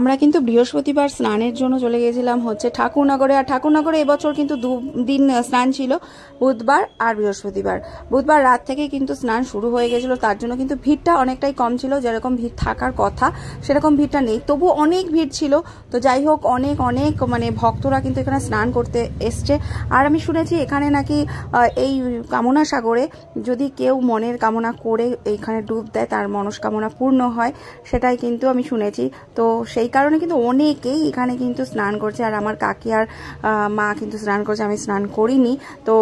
আমরা কিন্তু বৃহস্পতিবার স্নানের জন্য চলে গেছিলাম হচ্ছে ঠাকুরনগরে। আর ঠাকুরনগরে এবছর কিন্তু 2 দিন স্নান ছিল, বুধবার আর বৃহস্পতিবার। বুধবার রাত থেকে কিন্তু স্নান শুরু হয়ে গেছিল, তার জন্য কিন্তু ভিড়টা অনেকটাই কম ছিল। যেরকম ভিড় থাকার কথা সেরকম ভিড়টা নেই, তবু অনেক ভিড় ছিল। তো যাই হোক, অনেক অনেক মানে ভক্তরা কিন্তু এখানে স্নান করতে এসছে। আর আমি শুনেছি এখানে নাকি এই কামনা সাগরে যদি কেউ মনের কামনা করে এইখানে ডুব দেয় তার মনস্কামনা পূর্ণ হয়, সেটাই কিন্তু আমি শুনেছি। তো সেই কারণে কিন্তু অনেকেই এখানে কিন্তু স্নান করছে। আর আমার কাকি আর মা কিন্তু স্নান করছে, আমি স্নান করিনি। তো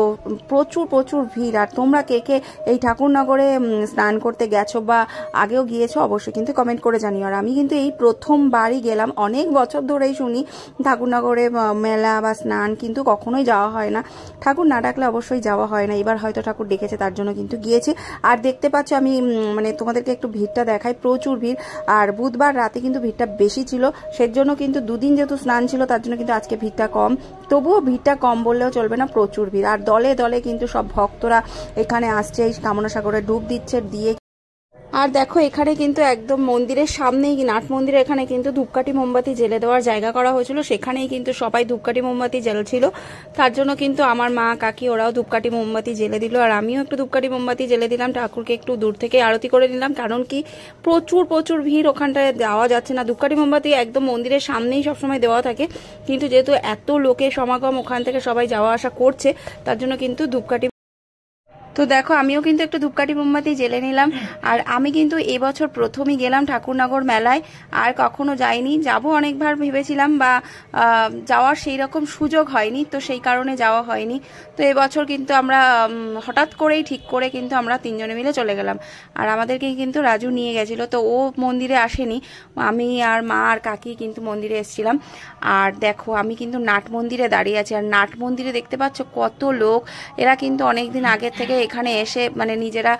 প্রচুর প্রচুর ভিড়। আর তোমরা কে কে এই ঠাকুরনগরে স্নান করতে গেছো বা আগেও গিয়েছো অবশ্যই কিন্তু কমেন্ট করে জানিও। আর আমি কিন্তু এই প্রথমবারই গেলাম, অনেক বছর ধরেই শুনি ঠাকুরনগরে মেলা বা স্নান, কিন্তু কখনোই যাওয়া হয় না। ঠাকুর না ডাকলে অবশ্যই যাওয়া হয় না। এবার হয়তো ঠাকুর ডেকেছে তার জন্য কিন্তু গিয়েছি। আর দেখতে পাচ্ছ আমি মানে তোমাদেরকে একটু ভিড়টা দেখাই, প্রচুর ভিড়। আর বুধবার রাতে কিন্তু ভিড়টা বেশি ছিল, সেজন্য কিন্তু 2 দিন যেহেতু স্নান ছিল তার জন্য কিন্তু আজকে ভিড়টা কম। তবুও ভিড়টা কম বললেও চলবে না, প্রচুর ভিড়। আর দলে দলে কিন্তু সব ভক্তরা এখানে আসছে, এই কামনা সাগরে ডুব দিচ্ছে দিয়ে। আর দেখো এখানে কিন্তু একদম মন্দিরের সামনেই, নাট মন্দিরের এখানে কিন্তু ধূপকাঠি মোমবাতি জেলে দেওয়ার জায়গা করা হয়েছিল, সেখানেই কিন্তু সবাই ধূপকাঠি মোমবাতি জ্বেলছিল। তার জন্য কিন্তু আমার মা কাকি ওরাও ধূপকাঠি মোমবাতি জেলে দিল, আর আমিও একটু ধূপকাঠি মোমবাতি জেলে দিলাম। ঠাকুরকে একটু দূর থেকে আরতি করে নিলাম, কারণ কি প্রচুর প্রচুর ভিড়, ওখানটায় যাওয়া যাচ্ছে না। ধূপকাঠি মোমবাতি একদম মন্দিরের সামনেই সবসময় দেওয়া থাকে, কিন্তু যেহেতু এত লোকের সমাগম ওখান থেকে সবাই যাওয়া আসা করছে, তার জন্য কিন্তু ধূপকাঠি। তো দেখো আমিও কিন্তু একটু ধূপকাঠি মোমবাতি জেলে নিলাম। আর আমি কিন্তু এবছর প্রথমই গেলাম ঠাকুরনগর মেলায়, আর কখনো যাইনি। যাব অনেকবার ভেবেছিলাম, বা যাওয়ার সেই রকম সুযোগ হয়নি, তো সেই কারণে যাওয়া হয়নি। তো এবছর কিন্তু আমরা হঠাৎ করেই ঠিক করে কিন্তু আমরা 3 জনে মিলে চলে গেলাম। আর আমাদেরকে কিন্তু রাজু নিয়ে গেছিলো, তো ও মন্দিরে আসেনি, আমি আর মা আর কাকি কিন্তু মন্দিরে এসেছিলাম। আর দেখো আমি কিন্তু নাট মন্দিরে দাঁড়িয়ে আছি, আর নাট মন্দিরে দেখতে পাচ্ছ কত লোক। এরা কিন্তু অনেকদিন আগের থেকে এখানে এসে মানে নিজেরা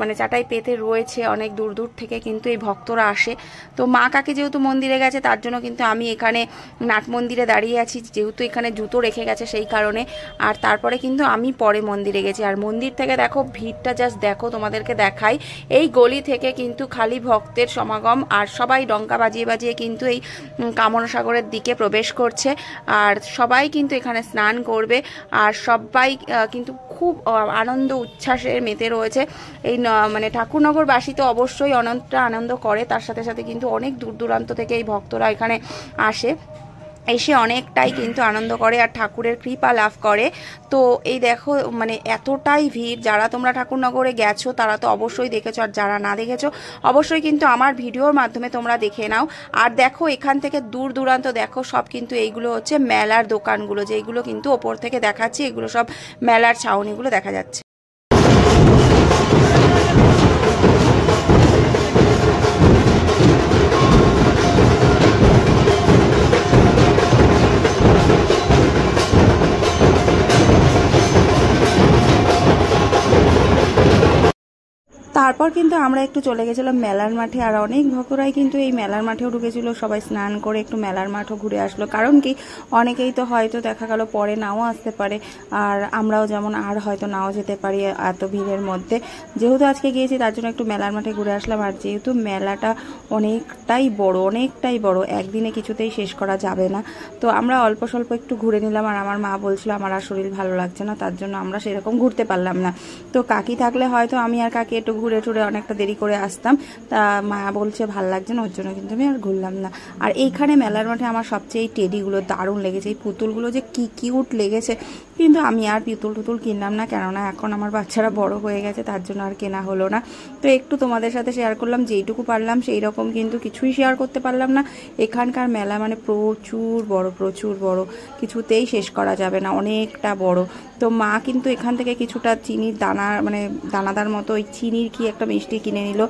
মানে চাটাই পেতে রয়েছে, অনেক দূর দূর থেকে কিন্তু এই ভক্তরা আসে। তো মা কাকি যেহেতু মন্দিরে গেছে তার জন্য কিন্তু আমি এখানে নাট মন্দিরে দাঁড়িয়ে আছি, যেহেতু এখানে জুতো রেখে গেছে সেই কারণে। আর তারপরে কিন্তু আমি পরে মন্দিরে গেছি। আর মন্দির থেকে দেখো ভিড়টা জাস্ট দেখো, তোমাদেরকে দেখাই। এই গলি থেকে কিন্তু খালি ভক্তের সমাগম, আর সবাই ডঙ্কা বাজিয়ে বাজিয়ে কিন্তু এই কামনা সাগরের দিকে প্রবেশ করছে। আর সবাই কিন্তু এখানে স্নান করবে, আর সবাই কিন্তু খুব আনন্দ উচ্ছ্বাসে মেতে রয়েছে। এই মানে ঠাকুরনগরবাসী তো অবশ্যই অনেকটা আনন্দ করে, তার সাথে সাথে কিন্তু অনেক দূর দূরান্ত থেকে এই ভক্তরা এখানে আসে, এসে অনেকটাই কিন্তু আনন্দ করে আর ঠাকুরের কৃপা লাভ করে। তো এই দেখো মানে এতটাই ভিড়। যারা তোমরা ঠাকুরনগরে গেছো তারা তো অবশ্যই দেখেছো, আর যারা না দেখেছো অবশ্যই কিন্তু আমার ভিডিওর মাধ্যমে তোমরা দেখে নাও। আর দেখো এখান থেকে দূর দূরান্ত দেখো সব কিন্তু এইগুলো হচ্ছে মেলার দোকানগুলো, যেগুলো কিন্তু ওপর থেকে দেখাচ্ছি, এগুলো সব মেলার ছাউনিগুলো দেখা যাচ্ছে। তারপর কিন্তু আমরা একটু চলে গেছিলাম মেলার মাঠে। আর অনেক ভক্তরাই কিন্তু এই মেলার মাঠেও ঢুকেছিল, সবাই স্নান করে একটু মেলার মাঠও ঘুরে আসলো। কারণ কি অনেকেই তো হয়তো দেখা গেল পরে নাও আসতে পারে, আর আমরাও যেমন আর হয়তো নাও যেতে পারি এত ভিড়ের মধ্যে। যেহেতু আজকে গিয়েছি তার জন্য একটু মেলার মাঠে ঘুরে আসলাম। আর যেহেতু মেলাটা অনেকটাই বড়, একদিনে কিছুতেই শেষ করা যাবে না, তো আমরা অল্প স্বল্প একটু ঘুরে নিলাম। আর আমার মা বলছিল আমার আর শরীর ভালো লাগছে না, তার জন্য আমরা সেরকম ঘুরতে পারলাম না। তো কাকি থাকলে হয়তো আমি আর কাকি একটু ঘুরে টুরে অনেকটা দেরি করে আসতাম, তা মা বলছে ভাল লাগছে না, ওর জন্য কিন্তু আমি আর ঘুরলাম না। আর এইখানে মেলার মাঠে আমার সবচেয়ে এই টেডিগুলো দারুণ লেগেছে, এই পুতুলগুলো যে কি কিউট লেগেছে। কিন্তু আমি আর পুতুল কিনলাম না, কেননা এখন আমার বাচ্চারা বড় হয়ে গেছে, তার জন্য আর কেনা হলো না। তো একটু তোমাদের সাথে শেয়ার করলাম, যেইটুকু পারলাম সেই রকম, কিন্তু কিছুই শেয়ার করতে পারলাম না। এখানকার মেলা মানে প্রচুর বড়, কিছুতেই শেষ করা যাবে না, অনেকটা বড়। তো মা কিন্তু এখান থেকে কিছুটা চিনির দানা মানে দানাদার মতো ওই চিনির কি একটা মিষ্টি কিনে নিল,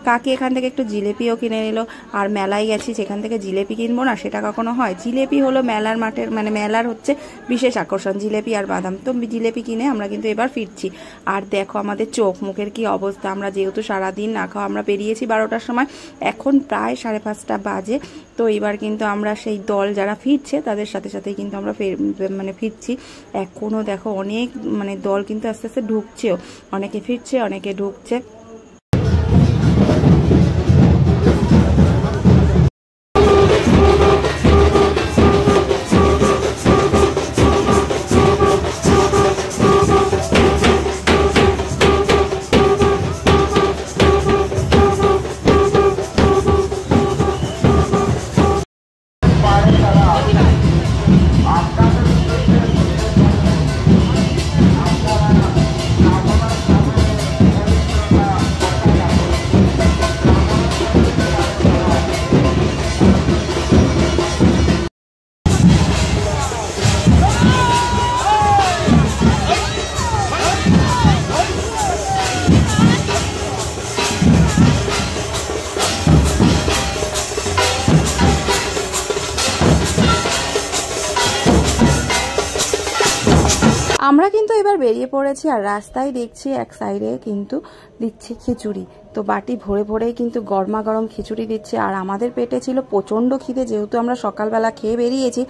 কাকি এখান থেকে একটু জিলেপিও কিনে নিল। আর মেলায় গেছি, সেখান থেকে জিলেপি কিনবো না সেটা কখনো হয়? জিলেপি হলো মেলার মাঠের মানে মেলার হচ্ছে বিশেষ আকর্ষণ, জিলেপি আর বাদাম। তো জিলেপি কিনে আমরা কিন্তু এবার ফিরছি। আর দেখো আমাদের চোখ মুখের কি অবস্থা, আমরা যেহেতু সারাদিন না খাওয়া আমরা বেরিয়েছি 12টার সময়, এখন প্রায় 5:30 বাজে। তো এবার কিন্তু আমরা সেই দল যারা ফিরছে তাদের সাথে সাথেই কিন্তু আমরা মানে ফিরছি। এখনও দেখো অনেক মানে দল কিন্তু আস্তে আস্তে ঢুকছেও, অনেকে ফিরছে অনেকে ঢুকছে। আমরা কিন্তু এবার বেরিয়ে পড়েছি, আর রাস্তায় দেখছি এক সাইডে কিন্তু দিচ্ছে খিচুড়ি। তো বাটি ভরে ভরেই কিন্তু গরমা গরম খিচুড়ি দিচ্ছে। আর আমাদের পেটে ছিল প্রচণ্ড খিদে, যেহেতু আমরা সকালবেলা খেয়ে বেরিয়েছি,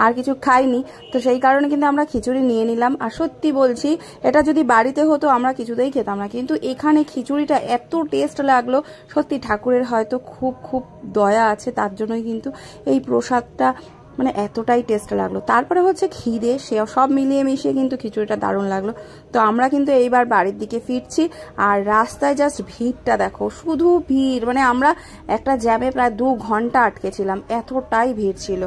আর কিছু খাইনি, তো সেই কারণে কিন্তু আমরা খিচুড়ি নিয়ে নিলাম। আর সত্যি বলছি, এটা যদি বাড়িতে হতো আমরা কিছুতেই খেতাম না, কিন্তু এখানে খিচুড়িটা এত টেস্ট লাগলো। সত্যি ঠাকুরের হয়তো খুব খুব দয়া আছে, তার জন্যই কিন্তু এই প্রসাদটা মানে এতটাই টেস্ট লাগলো। তারপরে হচ্ছে খিদে, সে সব মিলিয়ে মিশিয়ে কিন্তু খিচুড়িটা দারুণ লাগলো। তো আমরা কিন্তু এইবার বাড়ির দিকে ফিরছি। আর রাস্তায় জাস্ট ভিড়টা দেখো, শুধু ভিড়, মানে আমরা একটা জ্যামে প্রায় 2 ঘন্টা আটকে ছিলাম, এতটাই ভিড় ছিল।